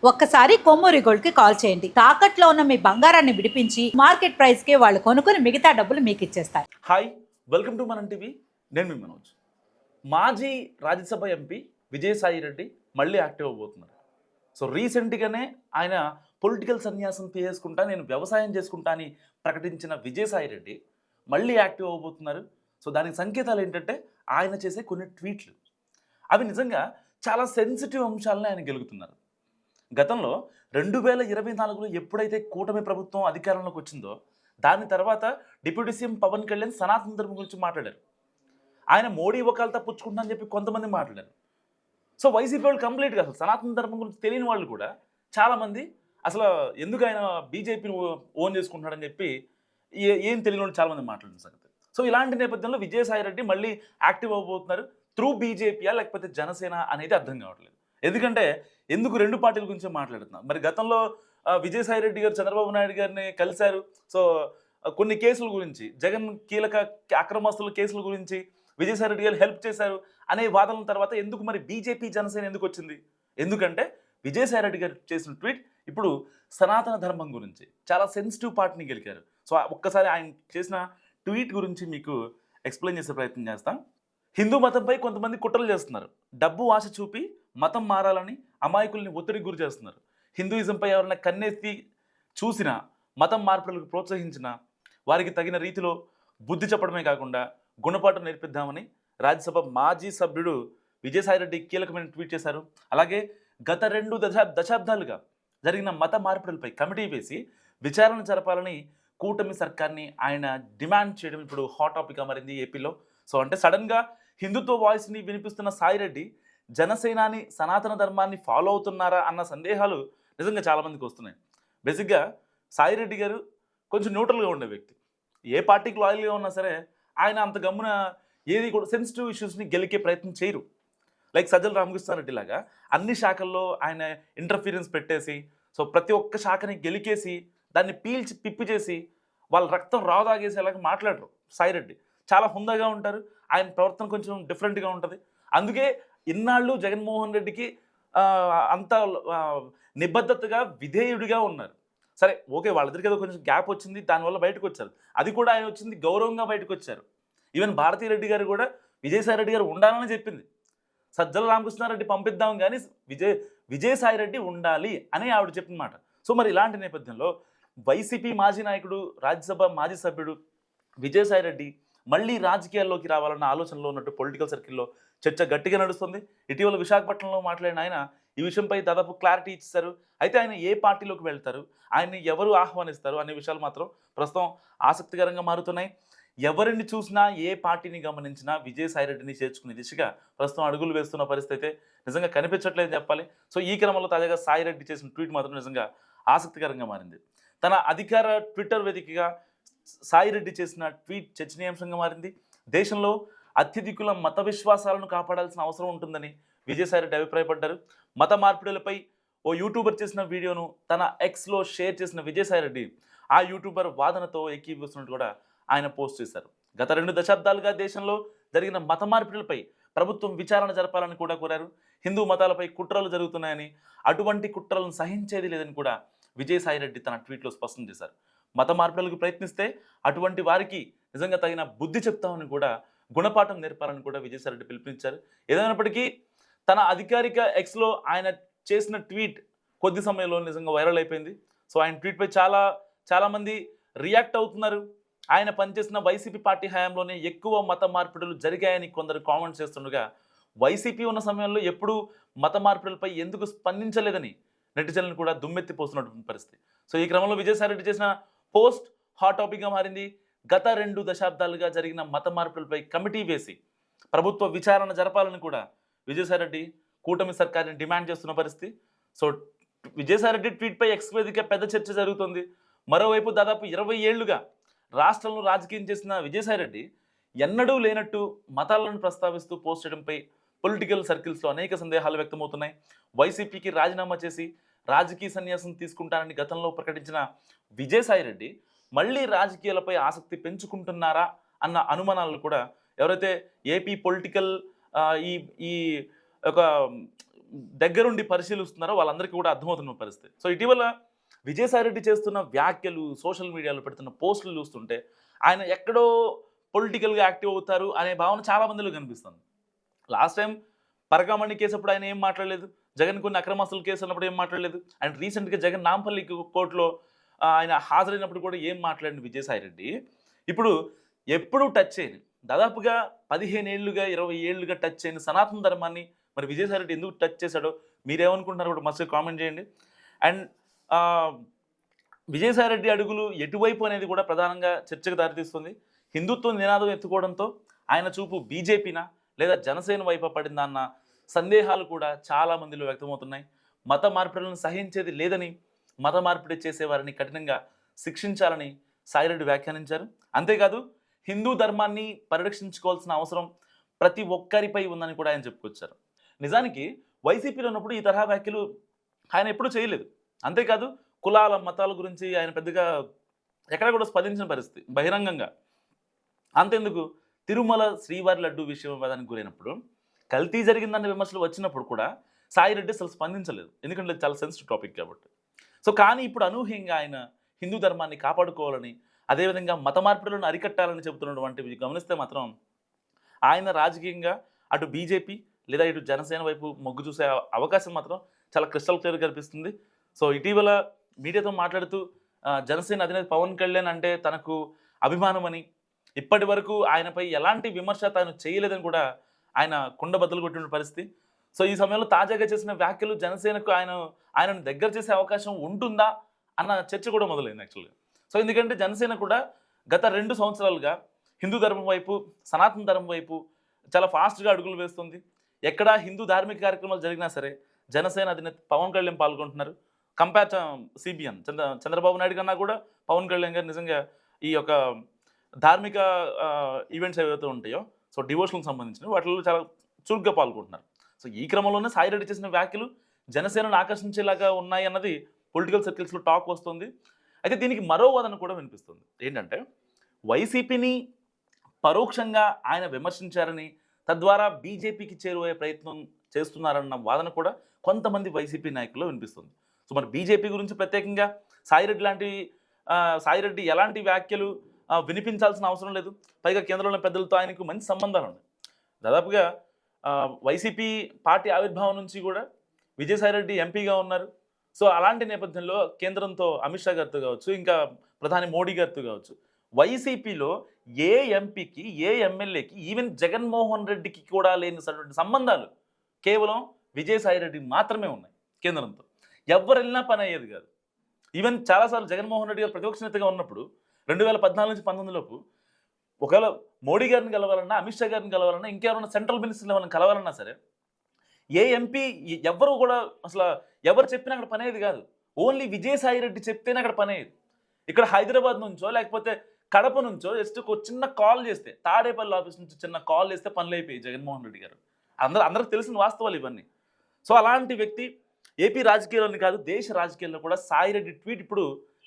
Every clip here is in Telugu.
ఒక్కసారి కొమ్మూరి గోల్డ్ కి కాల్ చేయండి. తాకట్లో ఉన్న మీ బంగారాన్ని విడిపించి మార్కెట్ ప్రైస్ కి వాళ్ళు కొనుక్కుని మిగతా డబ్బులు మీకు ఇచ్చేస్తారు. హాయ్, వెల్కమ్ టు మనం టీవీ. నేను మీ మనోజ్. మాజీ రాజ్యసభ ఎంపీ విజయసాయి రెడ్డి మళ్ళీ యాక్టివ్ అవబోతున్నారు. సో రీసెంట్గానే ఆయన పొలిటికల్ సన్యాసం తీసుకుంటా, నేను వ్యవసాయం చేసుకుంటా అని ప్రకటించిన విజయసాయి రెడ్డి మళ్ళీ యాక్టివ్ అవబోతున్నారు. సో దానికి సంకేతాలు ఏంటంటే ఆయన చేసే కొన్ని ట్వీట్లు, అవి నిజంగా చాలా సెన్సిటివ్ అంశాలను ఆయన గెలుగుతున్నారు. గతంలో 2024లో ఎప్పుడైతే కూటమి ప్రభుత్వం అధికారంలోకి వచ్చిందో దాని తర్వాత డిప్యూటీ సీఎం పవన్ కళ్యాణ్ సనాతన ధర్మం గురించి మాట్లాడారు. ఆయన మోడీ వకాలతా పుచ్చుకుంటా అని చెప్పి కొంతమంది మాట్లాడారు. సో వైసీపీ వాళ్ళు కంప్లీట్గా అసలు సనాతన ధర్మం గురించి తెలియని వాళ్ళు కూడా చాలామంది అసలు ఎందుకు ఆయన బీజేపీని ఓన్ చేసుకుంటున్నాడని చెప్పి ఏం తెలియని వాళ్ళు చాలామంది మాట్లాడిన సంగతి. సో ఇలాంటి నేపథ్యంలో విజయసాయి రెడ్డి మళ్ళీ యాక్టివ్ అవ్వబోతున్నారు. త్రూ బీజేపీయా లేకపోతే జనసేన అనేది అర్థం కావట్లేదు. ఎందుకంటే ఎందుకు రెండు పార్టీల గురించే మాట్లాడుతున్నాం. మరి గతంలో విజయసాయి రెడ్డి గారు చంద్రబాబు నాయుడు గారిని కలిశారు. సో కొన్ని కేసుల గురించి, జగన్ కీలక అక్రమస్తుల కేసుల గురించి విజయసాయి రెడ్డి గారు హెల్ప్ చేశారు అనే వాదనల తర్వాత ఎందుకు మరి బీజేపీ జనసేన ఎందుకు వచ్చింది? ఎందుకంటే విజయసాయి రెడ్డి గారు చేసిన ట్వీట్ ఇప్పుడు సనాతన ధర్మం గురించి చాలా సెన్సిటివ్ పార్ట్ని గెలికారు. సో ఒక్కసారి ఆయన చేసిన ట్వీట్ గురించి మీకు ఎక్స్ప్లెయిన్ చేసే ప్రయత్నం చేస్తాం. హిందూ మతంపై కొంతమంది కుట్రలు చేస్తున్నారు. డబ్బు ఆశ చూపి మతం మారాలని అమాయకుల్ని ఒత్తిడికి గురి చేస్తున్నారు. హిందూయిజంపై ఎవరైనా కన్నెత్తి చూసినా, మతం మార్పులకు ప్రోత్సహించినా వారికి తగిన రీతిలో బుద్ధి చెప్పడమే కాకుండా గుణపాఠం నేర్పిద్దామని రాజ్యసభ మాజీ సభ్యుడు విజయసాయిరెడ్డి కీలకమైన ట్వీట్ చేశారు. అలాగే గత 2 దశాబ్దాలుగా జరిగిన మత మార్పులపై కమిటీ వేసి విచారణ జరపాలని కూటమి సర్కార్ని ఆయన డిమాండ్ చేయడం ఇప్పుడు హాట్ టాపిక్గా మారింది ఏపీలో. సో అంటే సడన్గా హిందుత్వ వాయిస్ని వినిపిస్తున్న సాయిరెడ్డి జనసేనాని సనాతన ధర్మాన్ని ఫాలో అవుతున్నారా అన్న సందేహాలు నిజంగా చాలామందికి వస్తున్నాయి. బేసిక్గా సాయిరెడ్డి గారు కొంచెం న్యూట్రల్గా ఉండే వ్యక్తి. ఏ పార్టీకి లాయల్గా ఉన్నా సరే ఆయన అంత గమ్మున ఏది కూడా సెన్సిటివ్ ఇష్యూస్ని గెలికే ప్రయత్నం చేయరు. లైక్ సజ్జల రామకృష్ణారెడ్డి లాగా అన్ని శాఖల్లో ఆయన ఇంటర్ఫీరెన్స్ పెట్టేసి, సో ప్రతి ఒక్క శాఖని గెలికేసి దాన్ని పీల్చి పిప్పి చేసి వాళ్ళ రక్తం రావదాగేసేలాగా మాట్లాడరు. సాయిరెడ్డి చాలా హుందాగా ఉంటారు. ఆయన ప్రవర్తన కొంచెం డిఫరెంట్గా ఉంటుంది. అందుకే ఇన్నాళ్ళు జగన్మోహన్ రెడ్డికి అంత నిబద్ధతగా విధేయుడిగా ఉన్నారు. సరే ఓకే, వాళ్ళిద్దరికి ఏదో కొంచెం గ్యాప్ వచ్చింది, దానివల్ల బయటకు వచ్చారు. అది కూడా ఆయన వచ్చింది గౌరవంగా బయటకు వచ్చారు. ఈవెన్ భారతీ రెడ్డి గారు కూడా విజయసాయి రెడ్డి గారు ఉండాలని చెప్పింది. సజ్జల రామకృష్ణారెడ్డి పంపిద్దాం కానీ విజయసాయి రెడ్డి ఉండాలి అని ఆవిడ చెప్పిన మాట. సో మరి ఇలాంటి నేపథ్యంలో వైసీపీ మాజీ నాయకుడు, రాజ్యసభ మాజీ సభ్యుడు విజయసాయి రెడ్డి మళ్ళీ రాజకీయాల్లోకి రావాలన్న ఆలోచనలో ఉన్నట్టు పొలిటికల్ సర్కిల్లో చర్చ గట్టిగా నడుస్తుంది. ఇటీవల విశాఖపట్నంలో మాట్లాడిన ఆయన ఈ విషయంపై దాదాపు క్లారిటీ ఇచ్చారు. అయితే ఆయన ఏ పార్టీలోకి వెళ్తారు, ఆయన్ని ఎవరు ఆహ్వానిస్తారు అనే విషయాలు మాత్రం ప్రస్తుతం ఆసక్తికరంగా మారుతున్నాయి. ఎవరిని చూసినా, ఏ పార్టీని గమనించినా విజయసాయి రెడ్డిని చేర్చుకునే దిశగా ప్రస్తుతం అడుగులు వేస్తున్న పరిస్థితి అయితే నిజంగా కనిపించట్లేదని చెప్పాలి. సో ఈ క్రమంలో తాజాగా సాయి రెడ్డి చేసిన ట్వీట్ మాత్రం నిజంగా ఆసక్తికరంగా మారింది. తన అధికార ట్విట్టర్ వేదికగా సాయి రెడ్డి చేసిన ట్వీట్ చర్చనీయాంశంగా మారింది. దేశంలో అత్యధికుల మత విశ్వాసాలను కాపాడాల్సిన అవసరం ఉంటుందని విజయసాయి రెడ్డి అభిప్రాయపడ్డారు. మత మార్పిడులపై ఓ యూట్యూబర్ చేసిన వీడియోను తన ఎక్స్లో షేర్ చేసిన విజయసాయి రెడ్డి ఆ యూట్యూబర్ వాదనతో ఏకీభవిస్తున్నట్టు కూడా ఆయన పోస్ట్ చేశారు. గత 2 దశాబ్దాలుగా దేశంలో జరిగిన మత మార్పిడులపై ప్రభుత్వం విచారణ జరపాలని కూడా కోరారు. హిందూ మతాలపై కుట్రలు జరుగుతున్నాయని, అటువంటి కుట్రలను సహించేది లేదని కూడా విజయసాయి రెడ్డి తన ట్వీట్లో స్పష్టం చేశారు. మత మార్పులకు ప్రయత్నిస్తే అటువంటి వారికి నిజంగా తగిన బుద్ధి చెప్తామని కూడా, గుణపాఠం నేర్పాలని కూడా విజయసాయి రెడ్డి పిలుపునిచ్చారు. ఏదైనప్పటికీ తన అధికారిక ఎక్స్లో ఆయన చేసిన ట్వీట్ కొద్ది సమయంలో నిజంగా వైరల్ అయిపోయింది. సో ఆయన ట్వీట్పై చాలామంది రియాక్ట్ అవుతున్నారు. ఆయన పనిచేసిన వైసీపీ పార్టీ హయాంలోనే ఎక్కువ మత మార్పిడులు జరిగాయని కొందరు కామెంట్స్ చేస్తుండగా, వైసీపీ ఉన్న సమయంలో ఎప్పుడూ మత మార్పిడులపై ఎందుకు స్పందించలేదని నెటిజన్లను కూడా దుమ్మెత్తిపోతున్నటువంటి పరిస్థితి. సో ఈ క్రమంలో విజయసాయి రెడ్డి చేసిన పోస్ట్ హాట్ టాపిక్గా మారింది. గత 2 దశాబ్దాలుగా జరిగిన మత మార్పులపై కమిటీ వేసి ప్రభుత్వ విచారణ జరపాలని కూడా విజయసాయి రెడ్డి కూటమి సర్కార్ని డిమాండ్ చేస్తున్న పరిస్థితి. సో విజయసాయి రెడ్డి ట్వీట్పై ఎక్స్ వేదిక పెద్ద చర్చ జరుగుతుంది. మరోవైపు దాదాపు 20 ఏళ్లుగా రాష్ట్రంలో రాజకీయం చేసిన విజయసాయి రెడ్డి ఎన్నడూ లేనట్టు మతాలను ప్రస్తావిస్తూ పోస్ట్ చేయడంపై పొలిటికల్ సర్కిల్స్లో అనేక సందేహాలు వ్యక్తమవుతున్నాయి. వైసీపీకి రాజీనామా చేసి రాజకీయ సన్యాసం తీసుకుంటానని గతంలో ప్రకటించిన విజయసాయి రెడ్డి మళ్ళీ రాజకీయాలపై ఆసక్తి పెంచుకుంటున్నారా అన్న అనుమానాలు కూడా ఎవరైతే ఏపీ పొలిటికల్ ఈ ఒక దగ్గరుండి పరిశీలిస్తున్నారో వాళ్ళందరికీ కూడా అర్థమవుతున్న పరిస్థితి. సో ఇటీవల విజయసాయిరెడ్డి చేస్తున్న వ్యాఖ్యలు, సోషల్ మీడియాలో పెడుతున్న పోస్టులు చూస్తుంటే ఆయన ఎక్కడో పొలిటికల్‌గా యాక్టివ్ అవుతారు అనే భావన చాలా మందిలో కనిపిస్తుంది. లాస్ట్ టైం పరకామణి కేసు అప్పుడు ఆయన ఏం మాట్లాడలేదు. జగన్ కొన్ని అక్రమాస్తుల కేసు అన్నప్పుడు ఏం మాట్లాడలేదు. అండ్ రీసెంట్‌గా జగన్ నాంపల్లి కోర్టులో ఆయన హాజరైనప్పుడు కూడా ఏం మాట్లాడిన విజయసాయిరెడ్డి ఇప్పుడు ఎప్పుడూ టచ్ చేయని, దాదాపుగా 15 ఏళ్లుగా 20 ఏళ్లుగా టచ్ చేయని సనాతన ధర్మాన్ని మరి విజయసాయిరెడ్డి ఎందుకు టచ్ చేశాడో మీరేమనుకుంటున్నారో కూడా మస్తు కామెంట్ చేయండి. అండ్ విజయసాయిరెడ్డి అడుగులు ఎటువైపు అనేది కూడా ప్రధానంగా చర్చకు దారితీస్తుంది. హిందుత్వ నినాదం ఎత్తుకోవడంతో ఆయన చూపు బీజేపీనా లేదా జనసేన వైపు పడిందా అన్న సందేహాలు కూడా చాలా మందిలో వ్యక్తమవుతున్నాయి. మత మార్పిడులను సహించేది లేదని, మత మార్పిడి చేసేవారిని కఠినంగా శిక్షించాలని సాయిరెడ్డి వ్యాఖ్యానించారు. అంతేకాదు హిందూ ధర్మాన్ని పరిరక్షించుకోవాల్సిన అవసరం ప్రతి ఒక్కరిపై ఉందని కూడా ఆయన చెప్పుకొచ్చారు. నిజానికి వైసీపీలో ఉన్నప్పుడు ఈ తరహా వ్యాఖ్యలు ఆయన ఎప్పుడూ చేయలేదు. అంతేకాదు కులాల మతాల గురించి ఆయన పెద్దగా ఎక్కడ కూడా స్పందించిన పరిస్థితి బహిరంగంగా. అంతెందుకు తిరుమల శ్రీవారి లడ్డు విషయం వివాదానికి గురైనప్పుడు కల్తీ జరిగిందన్న విమర్శలు వచ్చినప్పుడు కూడా సాయిరెడ్డి అసలు స్పందించలేదు. ఎందుకంటే చాలా సెన్సిటివ్ టాపిక్ కాబట్టి. సో కానీ ఇప్పుడు అనూహ్యంగా ఆయన హిందూ ధర్మాన్ని కాపాడుకోవాలని, అదేవిధంగా మత మార్పిడులను అరికట్టాలని చెబుతున్నటువంటివి గమనిస్తే మాత్రం ఆయన రాజకీయంగా అటు బీజేపీ లేదా ఇటు జనసేన వైపు మొగ్గు చూసే అవకాశం మాత్రం చాలా క్రిస్టల్ క్లియర్ కనిపిస్తుంది. సో ఇటీవల మీడియాతో మాట్లాడుతూ జనసేన అధినేత పవన్ కళ్యాణ్ అంటే తనకు అభిమానమని, ఇప్పటి వరకు ఆయనపై ఎలాంటి విమర్శ తాను చేయలేదని కూడా ఆయన కుండ బద్దలు కొట్టిన పరిస్థితి. సో ఈ సమయంలో తాజాగా చేసిన వ్యాఖ్యలు జనసేనకు ఆయనను దగ్గర చేసే అవకాశం ఉంటుందా అన్న చర్చ కూడా మొదలైంది యాక్చువల్గా. సో ఎందుకంటే జనసేన కూడా గత 2 సంవత్సరాలుగా హిందూ ధర్మం వైపు, సనాతన ధర్మం వైపు చాలా ఫాస్ట్గా అడుగులు వేస్తుంది. ఎక్కడ హిందూ ధార్మిక కార్యక్రమాలు జరిగినా సరే జనసేన అధినేత పవన్ కళ్యాణ్ పాల్గొంటున్నారు. కంపేర్ సిబిఎన్ చంద్రబాబు నాయుడు కన్నా కూడా పవన్ కళ్యాణ్ గారు నిజంగా ఈ యొక్క ధార్మిక ఈవెంట్స్ ఏవైతే ఉంటాయో, సో డివోషన్కి సంబంధించినవి వాటిలో చాలా చురుగ్గా పాల్గొంటున్నారు. సో ఈ క్రమంలోనే సాయిరెడ్డి చేసిన వ్యాఖ్యలు జనసేనను ఆకర్షించేలాగా ఉన్నాయి అన్నది పొలిటికల్ సర్కిల్స్లో టాక్ వస్తుంది. అయితే దీనికి మరో వాదన కూడా వినిపిస్తుంది. ఏంటంటే వైసీపీని పరోక్షంగా ఆయన విమర్శించారని, తద్వారా బీజేపీకి చేరువయ్యే ప్రయత్నం చేస్తున్నారన్న వాదన కూడా కొంతమంది వైసీపీ నాయకుల్లో వినిపిస్తుంది. సో మరి బీజేపీ గురించి ప్రత్యేకంగా సాయిరెడ్డి ఎలాంటి వ్యాఖ్యలు వినిపించాల్సిన అవసరం లేదు. పైగా కేంద్రంలో పెద్దలతో ఆయనకు మంచి సంబంధాలు ఉన్నాయి. దాదాపుగా వైసీపీ పార్టీ ఆవిర్భావం నుంచి కూడా విజయసాయిరెడ్డి ఎంపీగా ఉన్నారు. సో అలాంటి నేపథ్యంలో కేంద్రంతో అమిత్ షా గారితో కావచ్చు, ఇంకా ప్రధాని మోడీ గారితో కావచ్చు, వైసీపీలో ఏ ఎంపీకి, ఏ ఎమ్మెల్యేకి, ఈవెన్ జగన్మోహన్ రెడ్డికి కూడా లేనటువంటి సంబంధాలు కేవలం విజయసాయిరెడ్డి మాత్రమే ఉన్నాయి కేంద్రంతో. ఎవరు వెళ్ళినా పని అయ్యేది కాదు. ఈవెన్ చాలాసార్లు జగన్మోహన్ రెడ్డి గారు ప్రతిపక్ష నేతగా ఉన్నప్పుడు 2014 నుంచి 19 లోపు ఒకవేళ మోడీ గారిని కలవాలన్నా, అమిత్ షా గారిని కలవాలన్నా, ఇంకెవరైనా సెంట్రల్ మినిస్టర్లు ఎవరైనా కలవాలన్నా సరే ఏ ఎంపీ ఎవరు కూడా అసలు ఎవరు చెప్పినా అక్కడ పని అయ్యేది కాదు. ఓన్లీ విజయసాయిరెడ్డి చెప్తేనే అక్కడ పని అయ్యేది. ఇక్కడ హైదరాబాద్ నుంచో లేకపోతే కడప నుంచో జస్ట్ ఒక చిన్న కాల్ చేస్తే, తాడేపల్లి ఆఫీస్ నుంచి చిన్న కాల్ చేస్తే పనులు అయిపోయాయి జగన్మోహన్ రెడ్డి గారు. అందరికి తెలిసిన వాస్తవాలు ఇవన్నీ. సో అలాంటి వ్యక్తి ఏపీ రాజకీయాల్లోని కాదు, దేశ రాజకీయాల్లో కూడా సాయిరెడ్డి ట్వీట్ ఇప్పుడు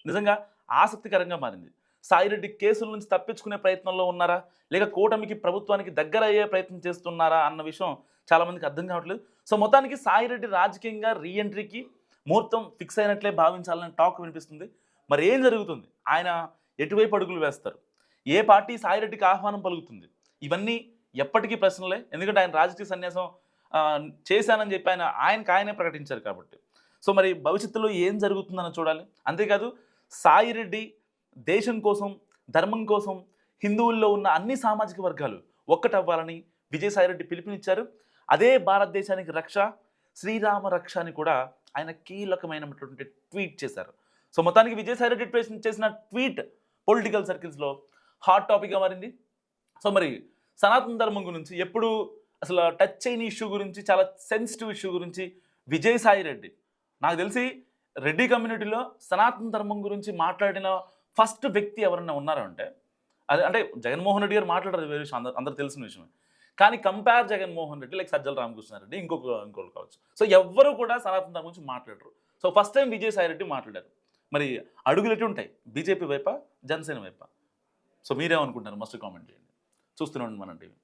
నిజంగా ఆసక్తికరంగా మారింది. సాయిరెడ్డి కేసుల నుంచి తప్పించుకునే ప్రయత్నంలో ఉన్నారా, లేక కూటమికి ప్రభుత్వానికి దగ్గర అయ్యే ప్రయత్నం చేస్తున్నారా అన్న విషయం చాలామందికి అర్థం కావట్లేదు. సో మొత్తానికి సాయిరెడ్డి రాజకీయంగా రీఎంట్రీకి ముహూర్తం ఫిక్స్ అయినట్లే భావించాలని టాక్ వినిపిస్తుంది. మరి ఏం జరుగుతుంది, ఆయన ఎటువైపు అడుగులు వేస్తారు, ఏ పార్టీ సాయిరెడ్డికి ఆహ్వానం పలుకుతుంది, ఇవన్నీ ఎప్పటికీ ప్రశ్నలే. ఎందుకంటే ఆయన రాజకీయ సన్యాసం చేశానని చెప్పి ఆయనే ప్రకటించారు కాబట్టి. సో మరి భవిష్యత్తులో ఏం జరుగుతుందని చూడాలి. అంతేకాదు సాయిరెడ్డి దేశం కోసం, ధర్మం కోసం, హిందువుల్లో ఉన్న అన్ని సామాజిక వర్గాలు ఒక్కటవ్వాలని విజయసాయిరెడ్డి పిలుపునిచ్చారు. అదే భారతదేశానికి రక్ష, శ్రీరామ రక్ష అని కూడా ఆయన కీలకమైనటువంటి ట్వీట్ చేశారు. సో మొత్తానికి విజయసాయిరెడ్డి చేసిన ట్వీట్ పొలిటికల్ సర్కిల్స్లో హాట్ టాపిక్గా మారింది. సో మరి సనాతన ధర్మం గురించి ఎప్పుడు అసలు టచ్ చేయని ఇష్యూ గురించి, చాలా సెన్సిటివ్ ఇష్యూ గురించి విజయసాయిరెడ్డి, నాకు తెలిసి రెడ్డి కమ్యూనిటీలో సనాతన ధర్మం గురించి మాట్లాడిన ఫస్ట్ వ్యక్తి ఎవరన్నా ఉన్నారా అంటే అంటే జగన్మోహన్ రెడ్డి గారు మాట్లాడారు, వేరే విషయం, అందరూ తెలిసిన విషయమే. కానీ కంపేర్ జగన్మోహన్ రెడ్డి లైక్ సజ్జల రామకృష్ణారెడ్డి ఇంకోళ్ళు కావచ్చు, సో ఎవ్వరు కూడా సనాతన ధర్మం గురించి మాట్లాడరు. సో ఫస్ట్ టైం విజయసాయిరెడ్డి మాట్లాడారు. మరి అడుగులు ఎటు ఉంటాయి, బీజేపీ వైపా, జనసేన వైపా? సో మీరేమనుకుంటున్నారు? మస్ట్ కామెంట్ చేయండి. చూస్తూనే ఉండండి మన టీవీ.